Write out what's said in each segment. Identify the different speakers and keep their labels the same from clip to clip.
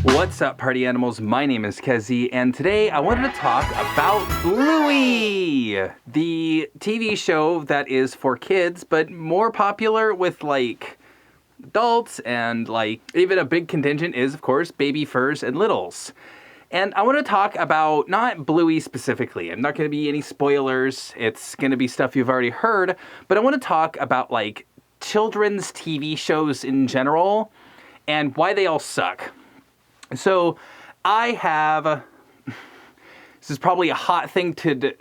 Speaker 1: What's up, party animals? My name is Kezi, and today I wanted to talk about Bluey, the TV show that is for kids, but more popular with, like, adults, and, like, even a big contingent is, of course, baby furs and littles. And I want to talk about, not Bluey specifically, I'm not going to be any spoilers, it's going to be stuff you've already heard, but I want to talk about, like, children's TV shows in general, and why they all suck. So I have, this is probably a hot thing to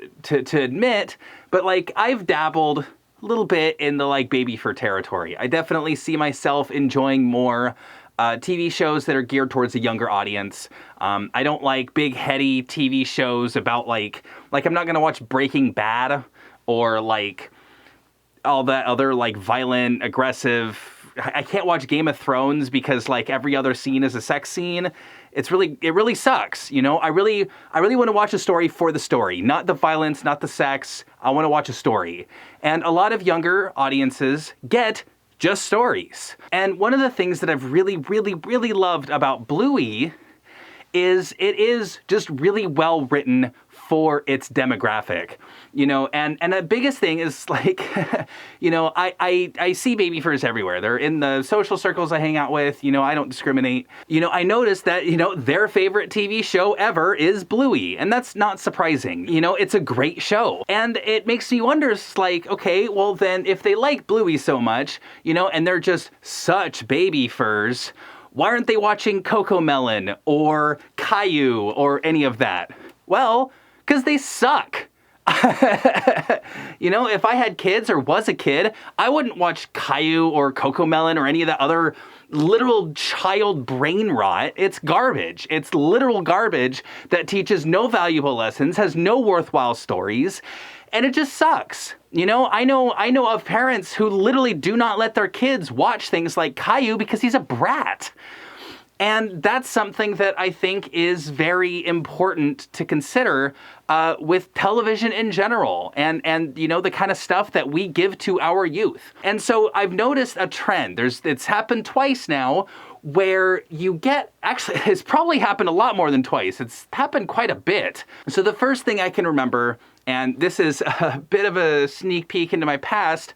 Speaker 1: admit, but like I've dabbled a little bit in the like baby fur territory. I definitely see myself enjoying more TV shows that are geared towards a younger audience. I don't like big heady TV shows about like I'm not going to watch Breaking Bad or like all that other like violent, aggressive. I can't watch Game of Thrones because like every other scene is a sex scene. It really sucks. You know, I really want to watch a story for the story, not the violence, not the sex. I want to watch a story. And a lot of younger audiences get just stories. And one of the things that I've really loved about Bluey is it is just really well written for its demographic, you know, and the biggest thing is like, you know, I see baby furs everywhere. They're in the social circles I hang out with, you know, I don't discriminate. You know, I noticed that, you know, their favorite TV show ever is Bluey, and that's not surprising. You know, it's a great show. And it makes me wonder, like, okay, well then if they like Bluey so much, you know, and they're just such baby furs, why aren't they watching CoComelon or Caillou or any of that? Well, because they suck. You know, if I had kids or was a kid, I wouldn't watch Caillou or CoComelon or any of that other literal child brain rot. It's garbage. It's literal garbage that teaches no valuable lessons, has no worthwhile stories, and it just sucks. You know, I know of parents who literally do not let their kids watch things like Caillou because he's a brat. And that's something that I think is very important to consider with television in general and you know, the kind of stuff that we give to our youth. And so I've noticed a trend. It's happened twice now where you get, actually, it's probably happened a lot more than twice. It's happened quite a bit. So the first thing I can remember, and this is a bit of a sneak peek into my past,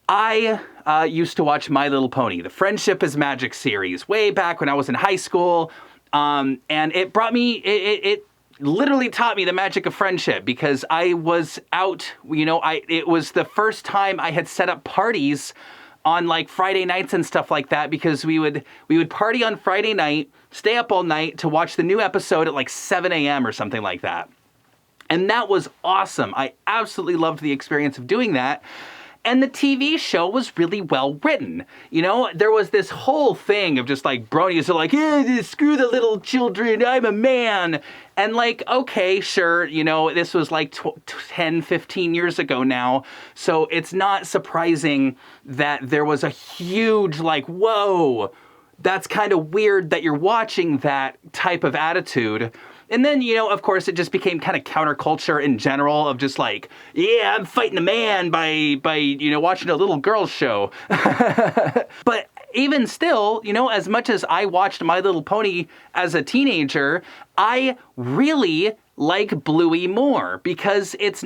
Speaker 1: I used to watch My Little Pony, the Friendship is Magic series, way back when I was in high school. And it brought me, it literally taught me the magic of friendship because I was out, you know, it was the first time I had set up parties on like Friday nights and stuff like that, because we would party on Friday night, stay up all night to watch the new episode at like 7 a.m. or something like that. And that was awesome. I absolutely loved the experience of doing that. And the TV show was really well written. You know, there was this whole thing of just like bronies are like, screw the little children, I'm a man. And like, okay, sure, you know, this was like 10, 15 years ago now. So it's not surprising that there was a huge like, whoa, that's kind of weird that you're watching that type of attitude. And then, you know, of course, it just became kind of counterculture in general of just like, yeah, I'm fighting a man by you know, watching a little girl's show. But even still, you know, as much as I watched My Little Pony as a teenager, I really like Bluey more because it's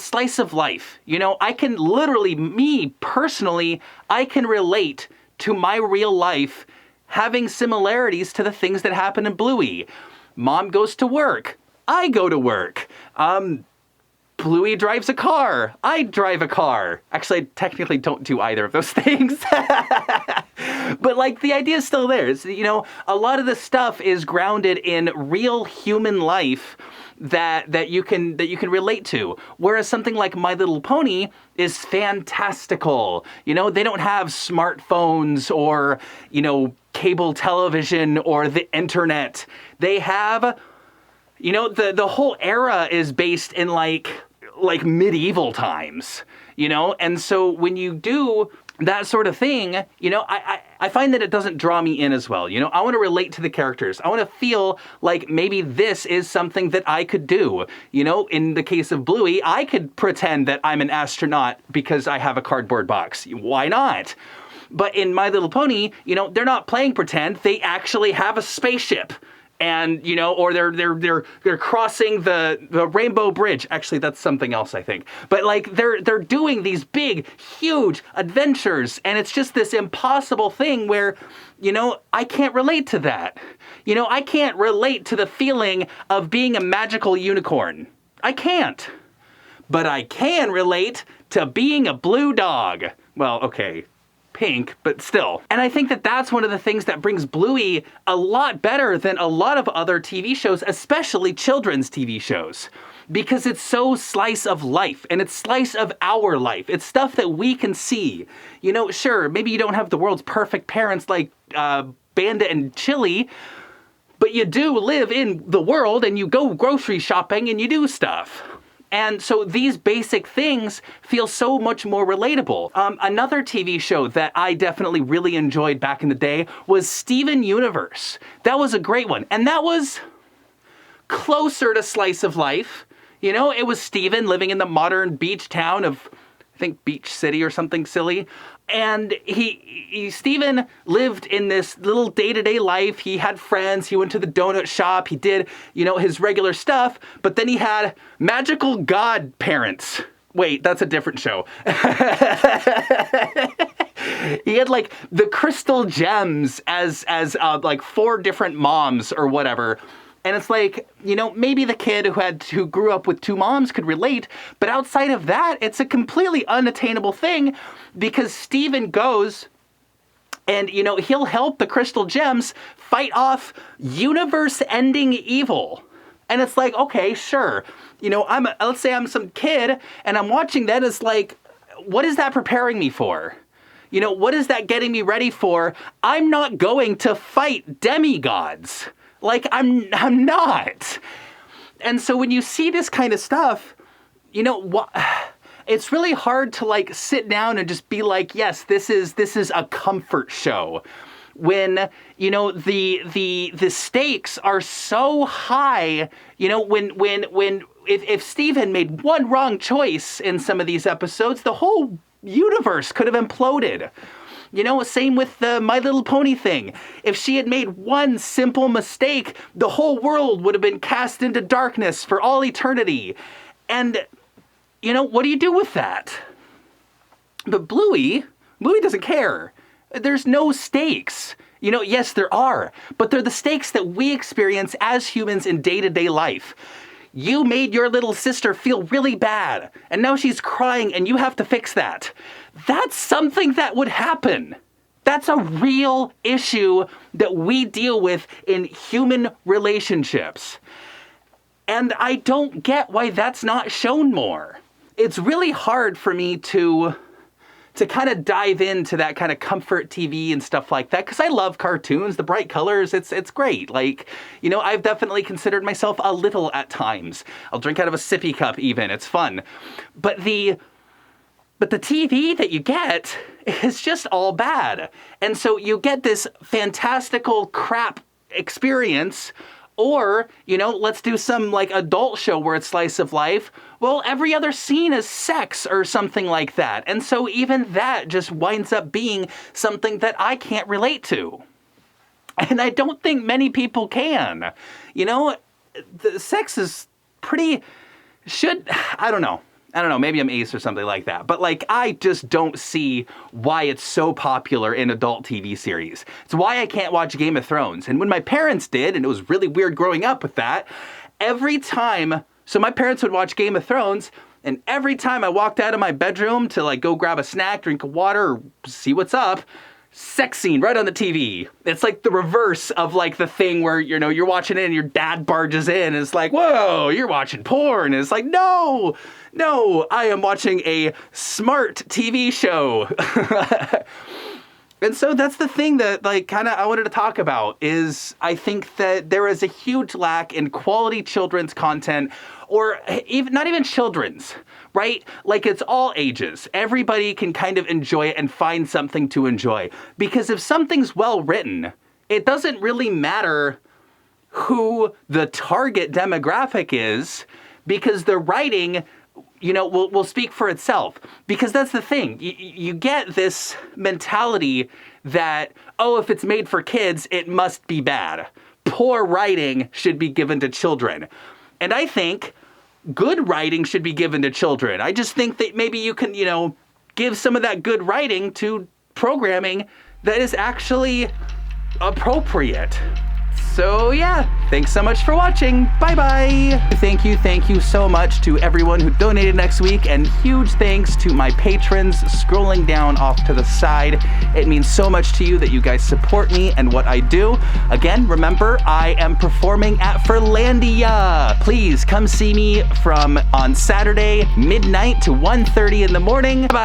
Speaker 1: slice of life. You know, I can literally, me personally, I can relate to my real life having similarities to the things that happen in Bluey. Mom goes to work. I go to work. Bluey drives a car. I drive a car. Actually, I technically don't do either of those things. But like the idea is still there. It's, you know, a lot of the stuff is grounded in real human life that you can relate to. Whereas something like My Little Pony is fantastical. You know, they don't have smartphones or, you know, cable television or the internet. They have, you know, the whole era is based in like medieval times, you know? And so when you do that sort of thing, you know, I find that it doesn't draw me in as well. You know, I want to relate to the characters. I want to feel like maybe this is something that I could do. You know, in the case of Bluey, I could pretend that I'm an astronaut because I have a cardboard box. Why not? But in My Little Pony, they're not playing pretend. They actually have a spaceship. And, or they're crossing the Rainbow Bridge. Actually, that's something else, I think. But like they're doing these big, huge adventures, and it's just this impossible thing where, I can't relate to that. I can't relate to the feeling of being a magical unicorn. I can't. But I can relate to being a blue dog. Well, okay. Pink, but still. And I think that that's one of the things that brings Bluey a lot better than a lot of other TV shows, especially children's TV shows, because it's so slice of life, and it's slice of our life. It's stuff that we can see. Sure, maybe you don't have the world's perfect parents like Bandit and Chili, but you do live in the world, and you go grocery shopping, and you do stuff. And so these basic things feel so much more relatable. Another TV show that I definitely really enjoyed back in the day was Steven Universe. That was a great one. And that was closer to slice of life. It was Steven living in the modern beach town of, I think, Beach City or something silly. And Steven lived in this little day-to-day life. He had friends. He went to the donut shop. He did, his regular stuff. But then he had magical godparents. Wait, that's a different show. He had like the crystal gems as like 4 different moms or whatever. And it's like, maybe the kid who grew up with 2 moms could relate, but outside of that, it's a completely unattainable thing because Steven goes and, he'll help the crystal gems fight off universe-ending evil. And it's like, okay, sure. Let's say I'm some kid and I'm watching that. It's like, what is that preparing me for? What is that getting me ready for? I'm not going to fight demigods. Like, I'm not. And so when you see this kind of stuff, it's really hard to like sit down and just be like, yes, this is a comfort show. When, the stakes are so high, if Steven made one wrong choice in some of these episodes, the whole universe could have imploded. Same with the My Little Pony thing. If she had made one simple mistake, the whole world would have been cast into darkness for all eternity. And, what do you do with that? But Bluey doesn't care. There's no stakes. Yes, there are, but they're the stakes that we experience as humans in day-to-day life. You made your little sister feel really bad, and now she's crying, and you have to fix that. That's something that would happen. That's a real issue that we deal with in human relationships. And I don't get why that's not shown more. It's really hard for me to kind of dive into that kind of comfort TV and stuff like that, because I love cartoons, the bright colors, it's great. Like, I've definitely considered myself a little at times. I'll drink out of a sippy cup even, it's fun. But the TV that you get is just all bad. And so you get this fantastical crap experience, or, let's do some like adult show where it's slice of life. Well, every other scene is sex or something like that. And so even that just winds up being something that I can't relate to. And I don't think many people can. The sex is pretty, I don't know, maybe I'm ace or something like that. But like, I just don't see why it's so popular in adult TV series. It's why I can't watch Game of Thrones. And when my parents did, and it was really weird growing up with that, so my parents would watch Game of Thrones, and every time I walked out of my bedroom to like go grab a snack, drink a water, or see what's up, sex scene right on the TV. It's like the reverse of like the thing where, you're watching it and your dad barges in and it's like, whoa, you're watching porn. And it's like, no, I am watching a smart TV show. And so that's the thing that like kind of I wanted to talk about is I think that there is a huge lack in quality children's content, or even not even children's, right? Like it's all ages. Everybody can kind of enjoy it and find something to enjoy. Because if something's well written, it doesn't really matter who the target demographic is, because the writing will speak for itself. Because that's the thing. You get this mentality that, oh, if it's made for kids, it must be bad. Poor writing should be given to children. And I think good writing should be given to children. I just think that maybe you can, give some of that good writing to programming that is actually appropriate. So yeah, thanks so much for watching. Bye-bye. Thank you so much to everyone who donated next week, and huge thanks to my patrons scrolling down off to the side. It means so much to you that you guys support me and what I do. Again, remember, I am performing at Furlandia. Please come see me from on Saturday, midnight to 1:30 in the morning. Bye.